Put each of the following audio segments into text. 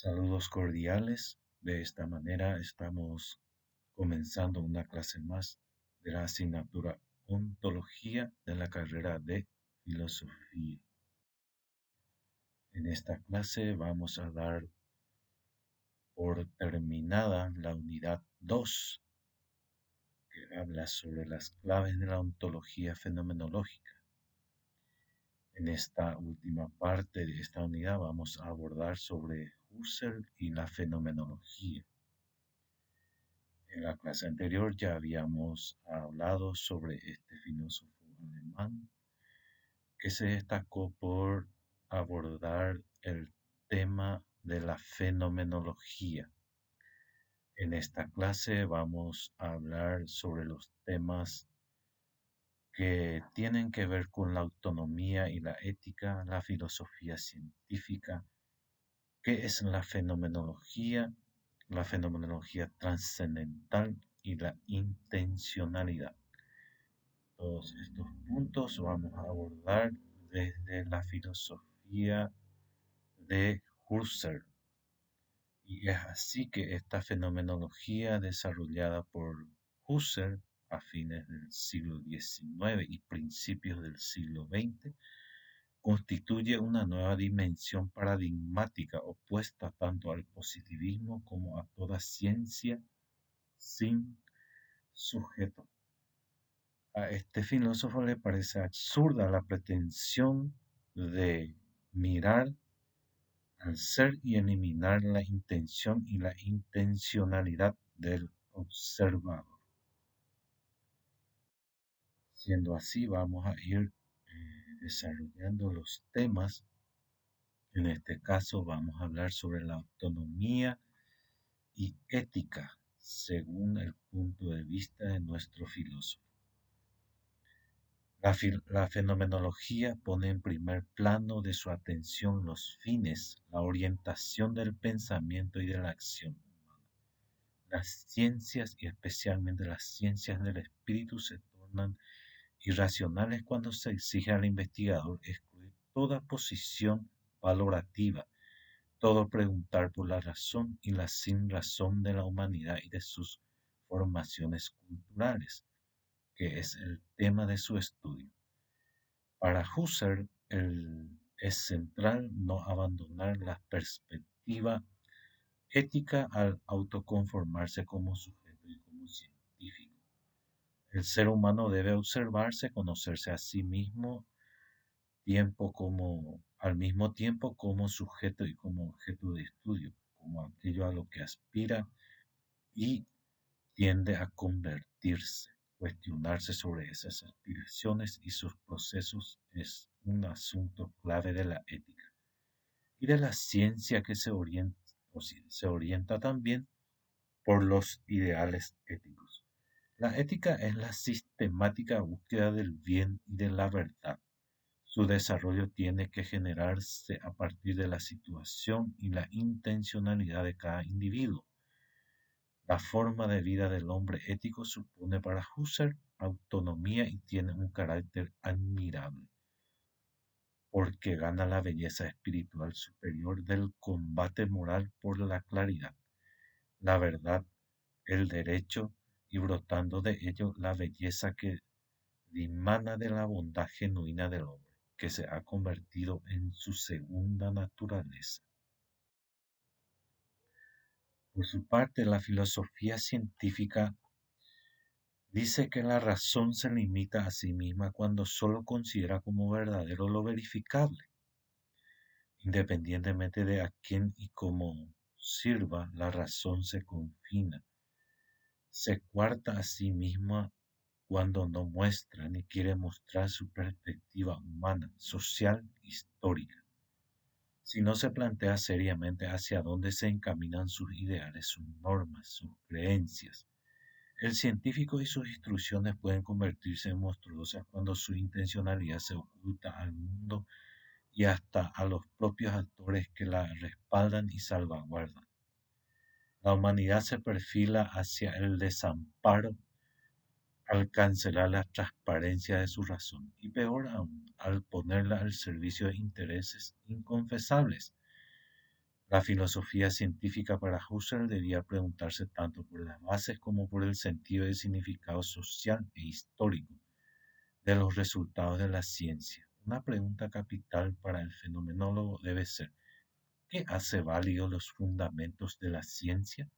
Saludos cordiales. De esta manera estamos comenzando una clase más de la asignatura Ontología de la carrera de Filosofía. En esta clase vamos a dar por terminada la unidad 2, que habla sobre las claves de la ontología fenomenológica. En esta última parte de esta unidad vamos a abordar sobre Husserl y la fenomenología. En la clase anterior ya habíamos hablado sobre este filósofo alemán que se destacó por abordar el tema de la fenomenología. En esta clase vamos a hablar sobre los temas que tienen que ver con la autonomía y la ética, la filosofía científica, qué es la fenomenología trascendental y la intencionalidad. Todos estos puntos vamos a abordar desde la filosofía de Husserl. Y es así que esta fenomenología desarrollada por Husserl a fines del siglo XIX y principios del siglo XX constituye una nueva dimensión paradigmática opuesta tanto al positivismo como a toda ciencia sin sujeto. A este filósofo le parece absurda la pretensión de mirar al ser y eliminar la intención y la intencionalidad del observador. Siendo así, vamos a ir desarrollando los temas. En este caso vamos a hablar sobre la autonomía y ética según el punto de vista de nuestro filósofo. La fenomenología pone en primer plano de su atención los fines, la orientación del pensamiento y de la acción humana. Las ciencias y especialmente las ciencias del espíritu se tornan irracionales cuando se exige al investigador excluir toda posición valorativa, todo preguntar por la razón y la sinrazón de la humanidad y de sus formaciones culturales, que es el tema de su estudio. Para Husserl es central no abandonar la perspectiva ética al autoconformarse como sujeto y como científico. El ser humano debe observarse, conocerse a sí mismo al mismo tiempo como sujeto y como objeto de estudio, como aquello a lo que aspira y tiende a convertirse. Cuestionarse sobre esas aspiraciones y sus procesos es un asunto clave de la ética y de la ciencia que se orienta también por los ideales éticos. La ética es la sistemática búsqueda del bien y de la verdad. Su desarrollo tiene que generarse a partir de la situación y la intencionalidad de cada individuo. La forma de vida del hombre ético supone para Husserl autonomía y tiene un carácter admirable, porque gana la belleza espiritual superior del combate moral por la claridad, la verdad, el derecho y brotando de ello la belleza que dimana de la bondad genuina del hombre, que se ha convertido en su segunda naturaleza. Por su parte, la filosofía científica dice que la razón se limita a sí misma cuando sólo considera como verdadero lo verificable, independientemente de a quién y cómo sirva, la razón se confina, se coarta a sí misma cuando no muestra ni quiere mostrar su perspectiva humana, social, histórica. Si no se plantea seriamente hacia dónde se encaminan sus ideales, sus normas, sus creencias, el científico y sus instrucciones pueden convertirse en monstruosas cuando su intencionalidad se oculta al mundo y hasta a los propios actores que la respaldan y salvaguardan. La humanidad se perfila hacia el desamparo al cancelar la transparencia de su razón y peor aún, al ponerla al servicio de intereses inconfesables. La filosofía científica para Husserl debía preguntarse tanto por las bases como por el sentido y significado social e histórico de los resultados de la ciencia. Una pregunta capital para el fenomenólogo debe ser: ¿qué hace válidos los fundamentos de la ciencia?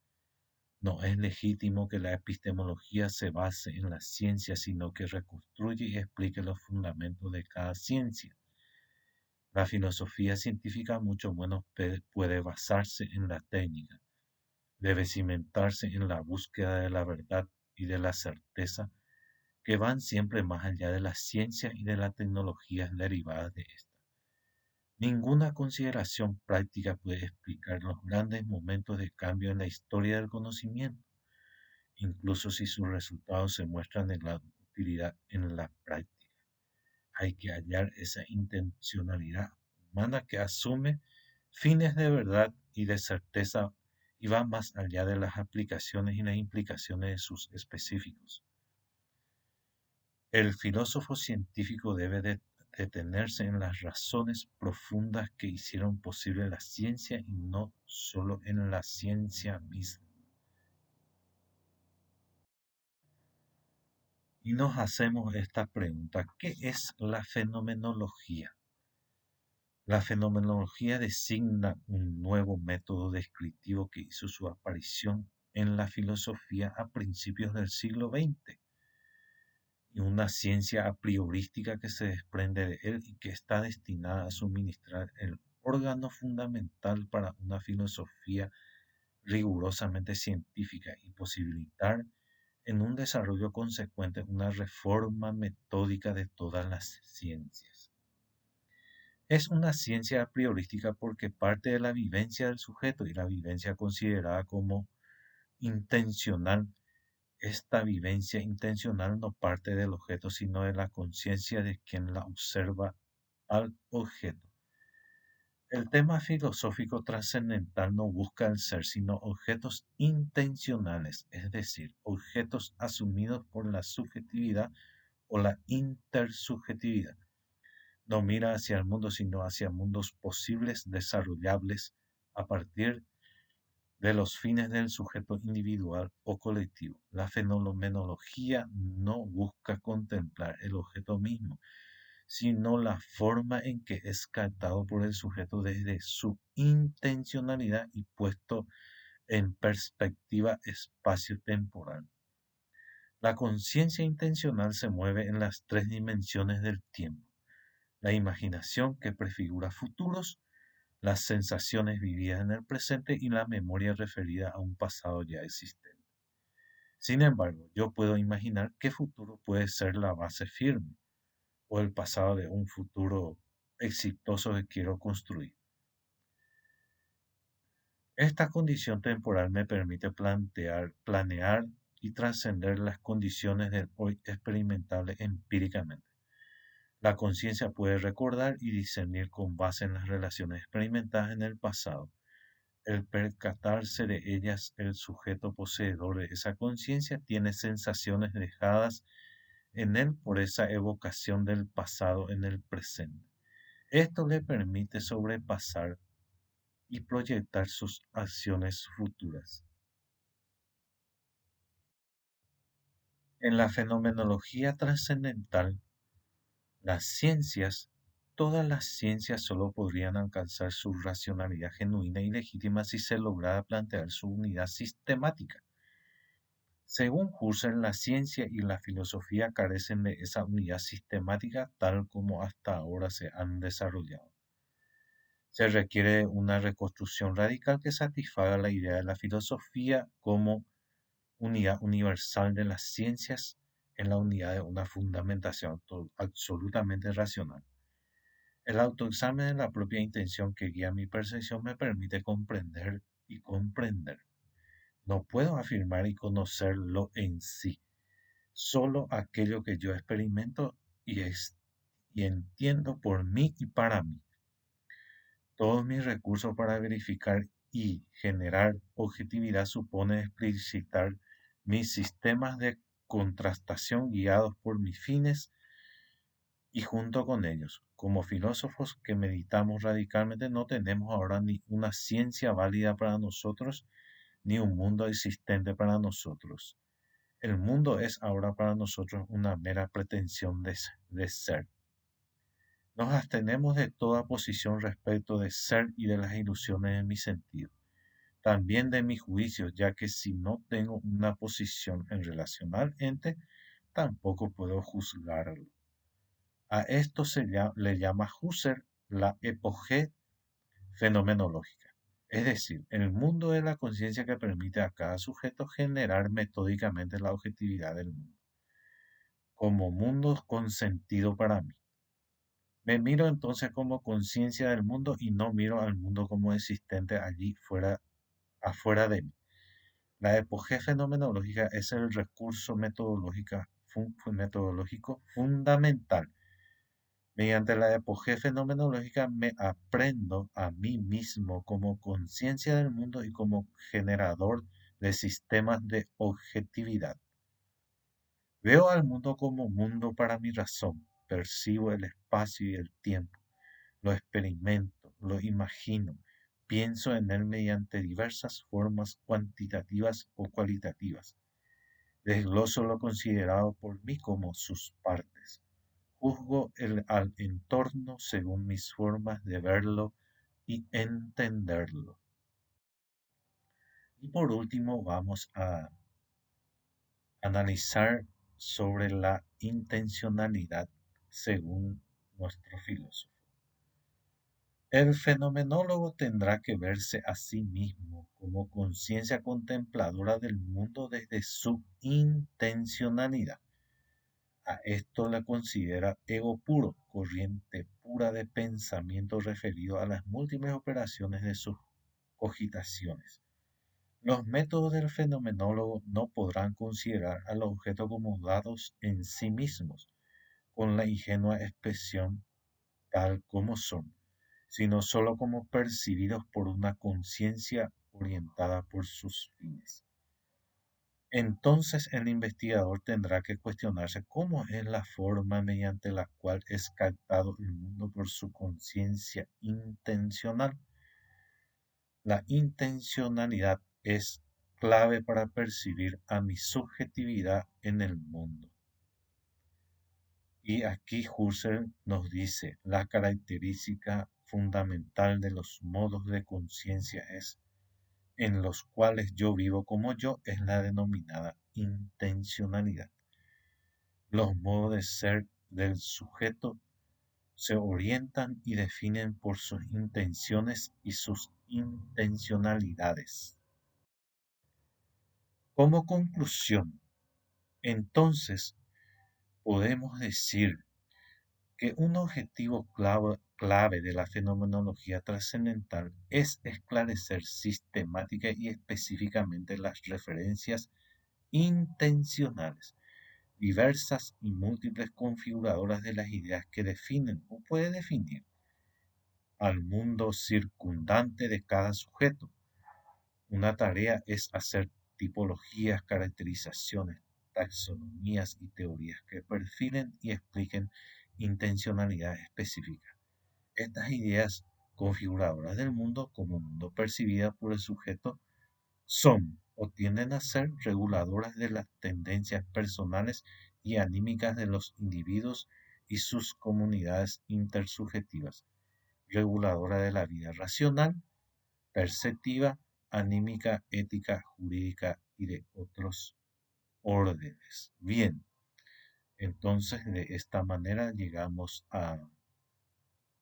No es legítimo que la epistemología se base en la ciencia, sino que reconstruye y explique los fundamentos de cada ciencia. La filosofía científica mucho menos puede basarse en la técnica. Debe cimentarse en la búsqueda de la verdad y de la certeza, que van siempre más allá de la ciencia y de las tecnologías derivadas de esta. Ninguna consideración práctica puede explicar los grandes momentos de cambio en la historia del conocimiento, incluso si sus resultados se muestran en la utilidad en la práctica. Hay que hallar esa intencionalidad humana que asume fines de verdad y de certeza y va más allá de las aplicaciones y las implicaciones de sus específicos. El filósofo científico debe detenerse en las razones profundas que hicieron posible la ciencia y no solo en la ciencia misma. Y nos hacemos esta pregunta: ¿qué es la fenomenología? La fenomenología designa un nuevo método descriptivo que hizo su aparición en la filosofía a principios del siglo XX, y una ciencia a priorística que se desprende de él y que está destinada a suministrar el órgano fundamental para una filosofía rigurosamente científica y posibilitar en un desarrollo consecuente una reforma metódica de todas las ciencias. Es una ciencia priorística porque parte de la vivencia del sujeto, y la vivencia considerada como intencional. Esta vivencia intencional no parte del objeto, sino de la conciencia de quien la observa al objeto. El tema filosófico trascendental no busca el ser, sino objetos intencionales, es decir, objetos asumidos por la subjetividad o la intersubjetividad. No mira hacia el mundo, sino hacia mundos posibles, desarrollables a partir de los fines del sujeto individual o colectivo. La fenomenología no busca contemplar el objeto mismo, sino la forma en que es captado por el sujeto desde su intencionalidad y puesto en perspectiva espacio-temporal. La conciencia intencional se mueve en las tres dimensiones del tiempo: la imaginación, que prefigura futuros; las sensaciones vividas en el presente; y la memoria referida a un pasado ya existente. Sin embargo, yo puedo imaginar qué futuro puede ser la base firme o el pasado de un futuro exitoso que quiero construir. Esta condición temporal me permite planear y trascender las condiciones del hoy experimentable empíricamente. La conciencia puede recordar y discernir con base en las relaciones experimentadas en el pasado. El percatarse de ellas, el sujeto poseedor de esa conciencia tiene sensaciones dejadas en él por esa evocación del pasado en el presente. Esto le permite sobrepasar y proyectar sus acciones futuras. En la fenomenología trascendental, las ciencias, todas las ciencias solo podrían alcanzar su racionalidad genuina y legítima si se lograra plantear su unidad sistemática. Según Husserl, la ciencia y la filosofía carecen de esa unidad sistemática tal como hasta ahora se han desarrollado. Se requiere una reconstrucción radical que satisfaga la idea de la filosofía como unidad universal de las ciencias en la unidad de una fundamentación absolutamente racional. El autoexamen de la propia intención que guía mi percepción me permite comprender y comprender. No puedo afirmar y conocerlo en sí, solo aquello que yo experimento y entiendo por mí y para mí. Todos mis recursos para verificar y generar objetividad suponen explicitar mis sistemas de contrastación guiados por mis fines y junto con ellos como filósofos que meditamos radicalmente, no tenemos ahora ni una ciencia válida para nosotros, ni un mundo existente para nosotros. El mundo es ahora para nosotros una mera pretensión de ser. Nos abstenemos de toda posición respecto de ser y de las ilusiones de mi sentido, también de mis juicios, ya que si no tengo una posición en relación al ente, tampoco puedo juzgarlo. A esto le llama Husserl la epogé fenomenológica, es decir, el mundo de la conciencia que permite a cada sujeto generar metódicamente la objetividad del mundo, como mundo con sentido para mí. Me miro entonces como conciencia del mundo y no miro al mundo como existente allí fuera, afuera de mí. La epogé fenomenológica es el recurso metodológico fundamental. Mediante la epogé fenomenológica me aprendo a mí mismo como conciencia del mundo y como generador de sistemas de objetividad. Veo al mundo como mundo para mi razón, percibo el espacio y el tiempo, lo experimento, lo imagino, pienso en él mediante diversas formas cuantitativas o cualitativas. Desgloso lo considerado por mí como sus partes. Juzgo al entorno según mis formas de verlo y entenderlo. Y por último vamos a analizar sobre la intencionalidad según nuestro filósofo. El fenomenólogo tendrá que verse a sí mismo como conciencia contempladora del mundo desde su intencionalidad. A esto le considera ego puro, corriente pura de pensamiento referido a las múltiples operaciones de sus cogitaciones. Los métodos del fenomenólogo no podrán considerar al objeto como dados en sí mismos, con la ingenua expresión tal como son, sino sólo como percibidos por una conciencia orientada por sus fines. Entonces el investigador tendrá que cuestionarse cómo es la forma mediante la cual es captado el mundo por su conciencia intencional. La intencionalidad es clave para percibir a mi subjetividad en el mundo. Y aquí Husserl nos dice, la característica fundamental de los modos de conciencia es en los cuales yo vivo como yo es la denominada intencionalidad. Los modos de ser del sujeto se orientan y definen por sus intenciones y sus intencionalidades. Como conclusión, entonces, podemos decir que un objetivo clave de la fenomenología trascendental es esclarecer sistemática y específicamente las referencias intencionales, diversas y múltiples configuradoras de las ideas que definen o puede definir al mundo circundante de cada sujeto. Una tarea es hacer tipologías, caracterizaciones, taxonomías y teorías que perfilen y expliquen intencionalidades específicas. Estas ideas configuradoras del mundo como mundo percibida por el sujeto son o tienden a ser reguladoras de las tendencias personales y anímicas de los individuos y sus comunidades intersubjetivas, reguladora de la vida racional, perceptiva, anímica, ética, jurídica y de otros órdenes. Bien, entonces de esta manera llegamos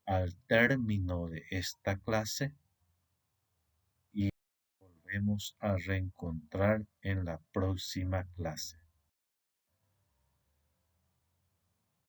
al término de esta clase y volvemos a reencontrar en la próxima clase.